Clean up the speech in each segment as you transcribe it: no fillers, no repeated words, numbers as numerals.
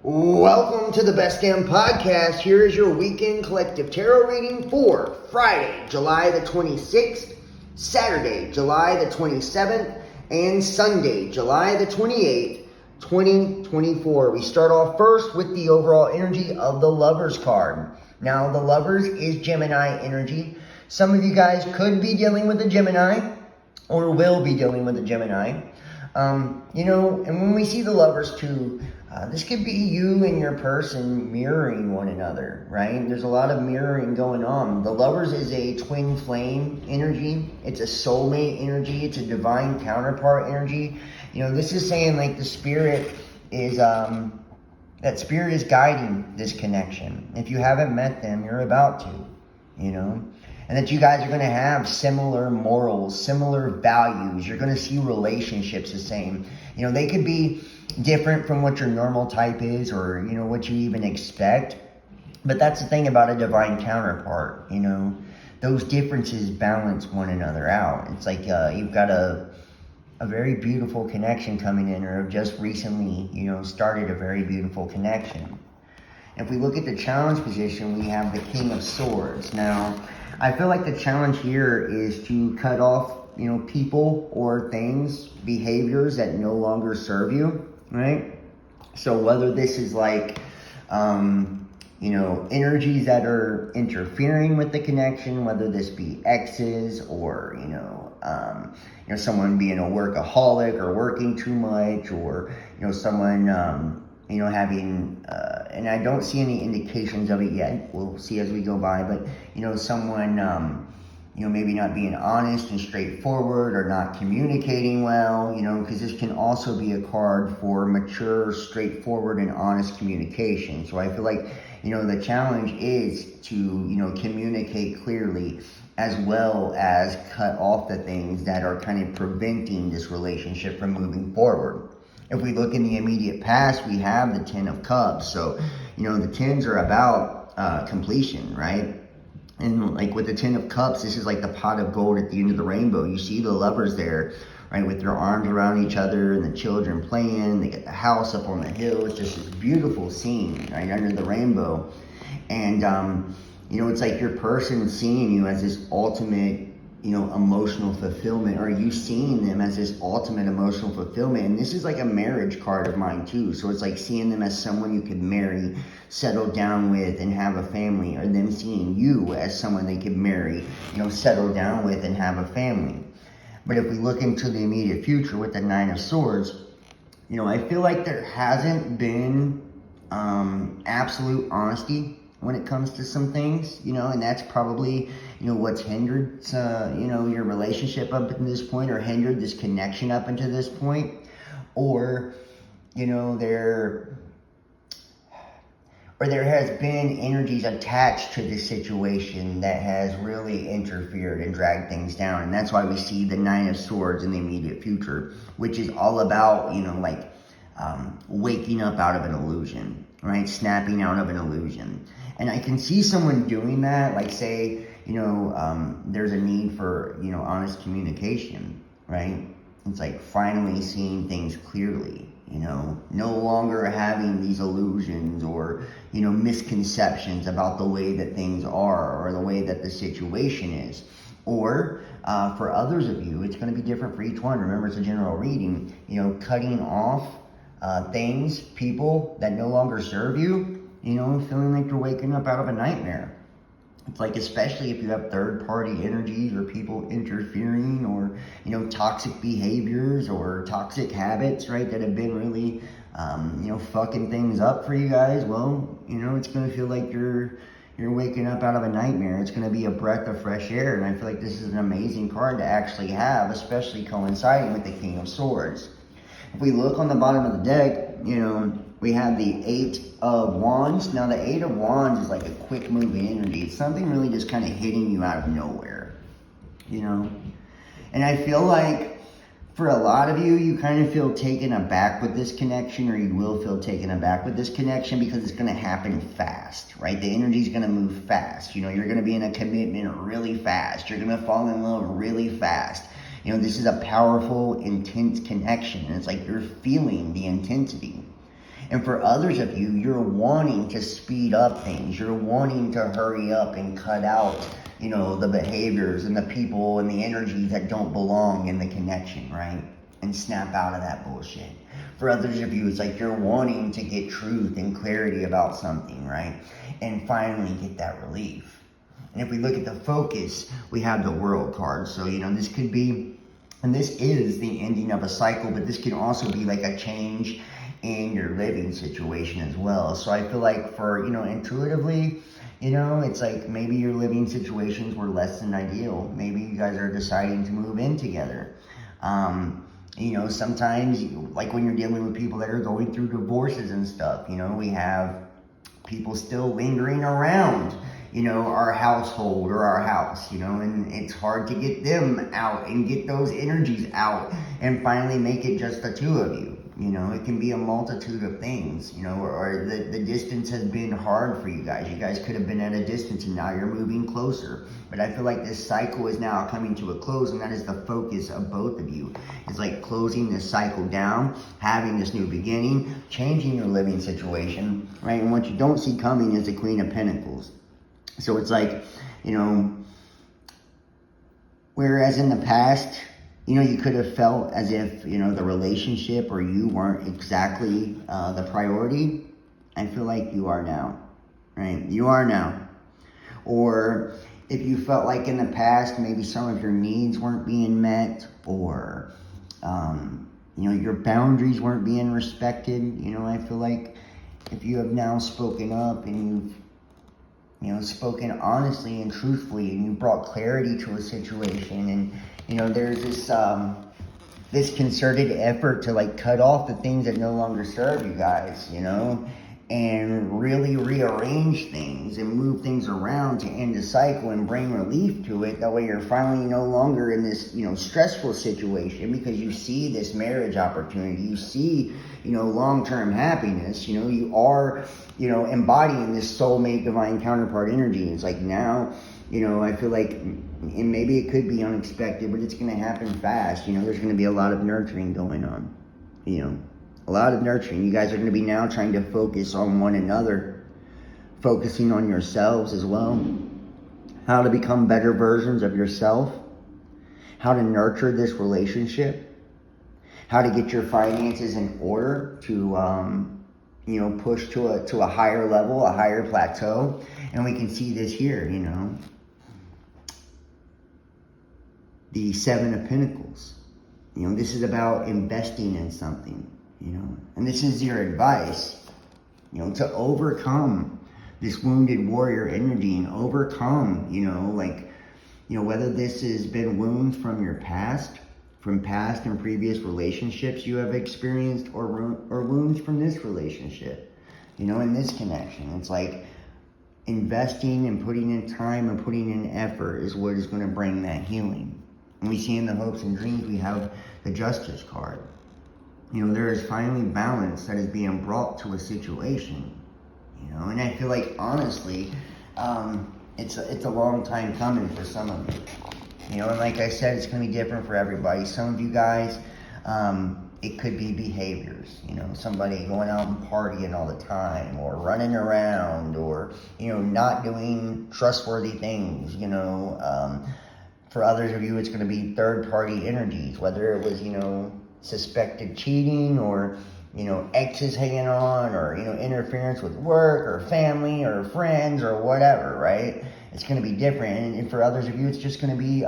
Welcome to the Best Damn Podcast. Here is your weekend collective tarot reading for Friday, July the 26th, Saturday, July the 27th, and Sunday, July the 28th, 2024. We start off first with the overall energy of the Lovers card. Now, the Lovers is Gemini energy. Some of you guys could be dealing with a Gemini or will be dealing with a Gemini. And when we see the Lovers too, this could be you and your person mirroring one another, right? There's a lot of mirroring going on. The Lovers is a twin flame energy. It's a soulmate energy. It's a divine counterpart energy. This is saying like the spirit is, that spirit is guiding this connection. If you haven't met them, you're about to, and that you guys are going to have similar morals, similar values. You're going to see relationships the same. They could be different from what your normal type is or, what you even expect. But that's the thing about a divine counterpart, those differences balance one another out. It's like you've got a very beautiful connection coming in, or have just recently, started a very beautiful connection. If we look at the challenge position, we have the King of Swords. Now, I feel like the challenge here is to cut off, people or things, behaviors that no longer serve you, right? So whether this is like, energies that are interfering with the connection, whether this be exes or, someone being a workaholic or working too much, or, someone, having, and I don't see any indications of it yet. We'll see as we go by, but, someone, maybe not being honest and straightforward or not communicating well, because this can also be a card for mature, straightforward, and honest communication. So I feel like, the challenge is to, communicate clearly, as well as cut off the things that are kind of preventing this relationship from moving forward. If we look in the immediate past, we have the Ten of Cups. So, the Tens are about completion, right? And like with the Ten of Cups, this is like the pot of gold at the end of the rainbow. You see the lovers there, right, with their arms around each other and the children playing. They get the house up on the hill. It's just this beautiful scene, right, under the rainbow. And, it's like your person seeing you as this ultimate, emotional fulfillment, or you seeing them as this ultimate emotional fulfillment. And this is like a marriage card of mine too. So it's like seeing them as someone you could marry, settle down with, and have a family, or them seeing you as someone they could marry, settle down with and have a family. But if we look into the immediate future with the Nine of Swords, I feel like there hasn't been absolute honesty when it comes to some things, and that's probably, what's hindered, your relationship up to this point, or hindered this connection up until this point. Or, there has been energies attached to this situation that has really interfered and dragged things down. And that's why we see the Nine of Swords in the immediate future, which is all about, waking up out of an illusion, right? Snapping out of an illusion. And I can see someone doing that, like say, there's a need for, honest communication, right? It's like finally seeing things clearly, no longer having these illusions or, misconceptions about the way that things are or the way that the situation is. Or for others of you, it's going to be different for each one. Remember, it's a general reading, cutting off things, people that no longer serve you, feeling like you're waking up out of a nightmare. It's like, especially if you have third-party energies or people interfering, or, toxic behaviors or toxic habits, right, that have been really, fucking things up for you guys. Well, it's going to feel like you're waking up out of a nightmare. It's going to be a breath of fresh air, and I feel like this is an amazing card to actually have, especially coinciding with the King of Swords. If we look on the bottom of the deck, we have the Eight of Wands. Now, the Eight of Wands is like a quick moving energy. It's something really just kind of hitting you out of nowhere, And I feel like for a lot of you, you kind of feel taken aback with this connection, or you will feel taken aback with this connection because it's going to happen fast, right? The energy is going to move fast. You're going to be in a commitment really fast. You're going to fall in love really fast. This is a powerful, intense connection. And it's like you're feeling the intensity. And for others of you, you're wanting to speed up things. You're wanting to hurry up and cut out, the behaviors and the people and the energies that don't belong in the connection, right? And snap out of that bullshit. For others of you, it's like you're wanting to get truth and clarity about something, right? And finally get that relief. And if we look at the focus, we have the World card. So, this could be, and this is the ending of a cycle, but this can also be like a change in your living situation as well. So I feel like for, intuitively, it's like maybe your living situations were less than ideal. Maybe you guys are deciding to move in together. Sometimes, like when you're dealing with people that are going through divorces and stuff, we have people still lingering around, our household or our house, and it's hard to get them out and get those energies out and finally make it just the two of you. It can be a multitude of things, or the distance has been hard for you guys. You guys could have been at a distance and now you're moving closer. But I feel like this cycle is now coming to a close, and that is the focus of both of you. It's like closing this cycle down, having this new beginning, changing your living situation, right? And what you don't see coming is the Queen of Pentacles. So it's like, whereas in the past, you could have felt as if, the relationship or you weren't exactly the priority. I feel like you are now, right? You are now. Or if you felt like in the past, maybe some of your needs weren't being met, or, your boundaries weren't being respected. I feel like if you have now spoken up and you've spoken honestly and truthfully, and you brought clarity to a situation, and there's this concerted effort to like cut off the things that no longer serve you guys, and really rearrange things and move things around to end the cycle and bring relief to it. That way you're finally no longer in this, stressful situation, because you see this marriage opportunity, you see, long-term happiness, you are, embodying this soulmate divine counterpart energy. It's like now, I feel like, and maybe it could be unexpected, but it's going to happen fast. There's going to be a lot of nurturing going on, a lot of nurturing. You guys are going to be now trying to focus on one another, focusing on yourselves as well, how to become better versions of yourself, how to nurture this relationship, how to get your finances in order to, push to a higher level, a higher plateau. And we can see this here, the Seven of Pentacles. This is about investing in something, and this is your advice, to overcome this wounded warrior energy and overcome, whether this has been wounds from your past, from past and previous relationships you have experienced, or wounds from this relationship, in this connection. It's like investing and putting in time and putting in effort is what is going to bring that healing. And we see in the hopes and dreams, we have the Justice card. There is finally balance that is being brought to a situation, and I feel like, honestly, it's a long time coming for some of you, and like I said, it's going to be different for everybody. Some of you guys, it could be behaviors, somebody going out and partying all the time, or running around, or, not doing trustworthy things, For others of you, it's going to be third-party energies, whether it was, suspected cheating, or, exes hanging on, or, interference with work or family or friends or whatever, right? It's going to be different. And for others of you, it's just going to be,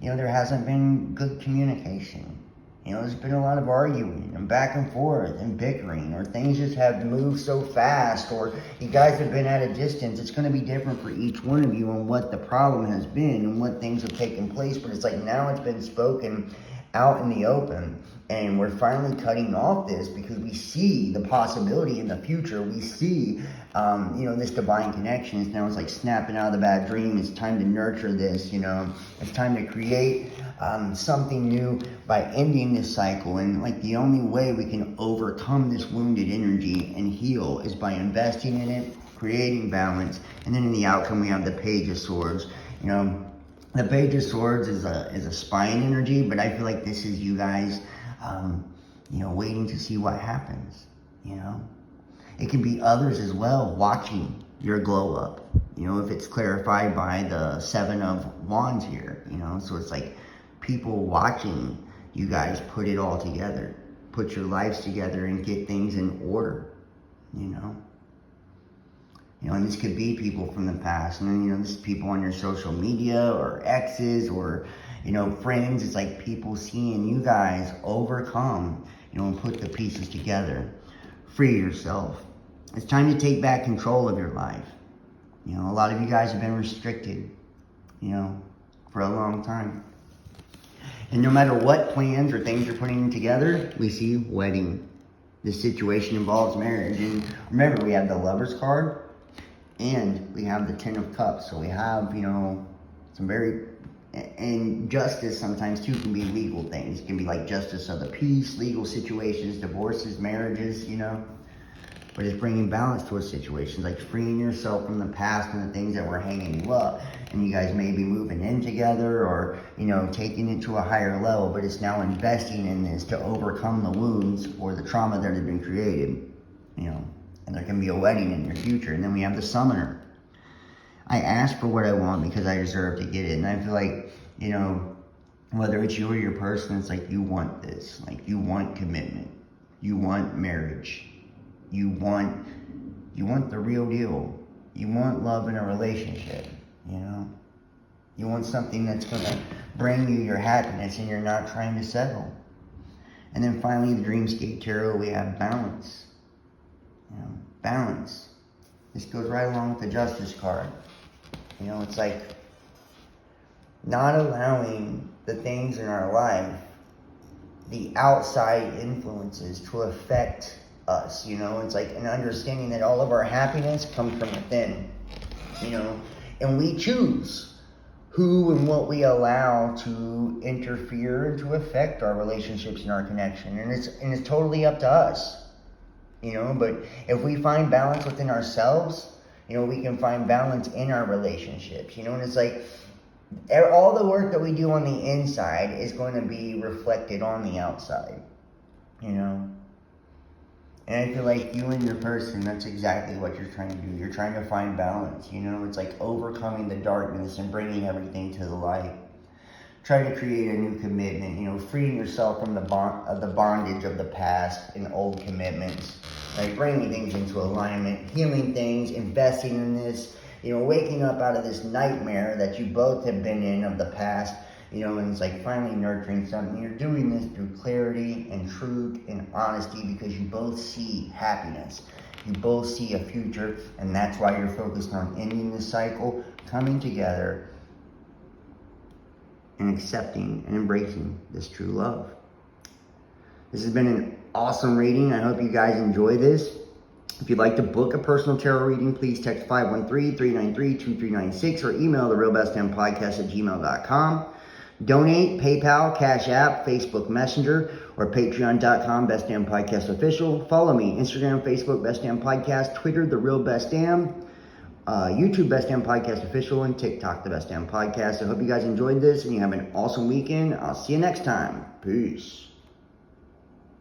there hasn't been good communication. There's been a lot of arguing and back and forth and bickering, or things just have moved so fast, or you guys have been at a distance. It's going to be different for each one of you on what the problem has been and what things have taken place. But it's like now it's been spoken out in the open, and we're finally cutting off this because we see the possibility in the future. We see, this divine connection. Now it's like snapping out of the bad dream. It's time to nurture this, It's time to create something new by ending this cycle. And like the only way we can overcome this wounded energy and heal is by investing in it, creating balance. And then in the outcome, we have the Page of Swords. The Page of Swords is a spine energy, but I feel like this is you guys, waiting to see what happens. you know. It can be others as well watching your glow up, you know, if it's clarified by the 7 of Wands here, you know. So it's like people watching you guys put it all together, put your lives together and get things in order, you know. You know, and this could be people from the past, and then, you know, this is people on your social media or exes or, you know, friends. It's like people seeing you guys overcome, you know, and put the pieces together. Free yourself. It's time to take back control of your life. You know, a lot of you guys have been restricted, you know, for a long time. And no matter what plans or things you're putting together, we see wedding. This situation involves marriage. And remember, we have the Lover's card and we have the 10 of Cups. So we have, you know, some very, and justice sometimes too can be legal things. It can be like justice of the peace, legal situations, divorces, marriages, you know. But it's bringing balance to a situation, like freeing yourself from the past and the things that were hanging you up. And you guys may be moving in together or, you know, taking it to a higher level, but it's now investing in this to overcome the wounds or the trauma that had been created, you know. And there can be a wedding in your future. And then we have the Summoner. I ask for what I want because I deserve to get it. And I feel like, you know, whether it's you or your person, it's like you want this. Like you want commitment. You want marriage. You want the real deal. You want love in a relationship, you know. You want something that's going to bring you your happiness and you're not trying to settle. And then finally, the Dreamscape Tarot, we have balance. You know, balance. This goes right along with the Justice card. You know, it's like not allowing the things in our life, the outside influences to affect us, you know. It's like an understanding that all of our happiness comes from within, you know, and we choose who and what we allow to interfere and to affect our relationships and our connection, and it's totally up to us, you know. But if we find balance within ourselves, you know, we can find balance in our relationships, you know. And it's like all the work that we do on the inside is going to be reflected on the outside, you know. And I feel like you and your person, that's exactly what you're trying to do. You're trying to find balance, you know. It's like overcoming the darkness and bringing everything to the light. Try to create a new commitment, you know, freeing yourself from the bondage of the past and old commitments. Like bringing things into alignment, healing things, investing in this, you know, waking up out of this nightmare that you both have been in of the past. You know, and it's like finally nurturing something. You're doing this through clarity and truth and honesty because you both see happiness. You both see a future, and that's why you're focused on ending this cycle, coming together, and accepting and embracing this true love. This has been an awesome reading. I hope you guys enjoy this. If you'd like to book a personal tarot reading, please text 513-393-2396 or email therealbestdampodcast@gmail.com. Donate, PayPal, Cash App, Facebook Messenger, or Patreon.com, Best Damn Podcast Official. Follow me, Instagram, Facebook, Best Damn Podcast, Twitter, The Real Best Damn, YouTube, Best Damn Podcast Official, and TikTok, The Best Damn Podcast. I hope you guys enjoyed this and you have an awesome weekend. I'll see you next time. Peace.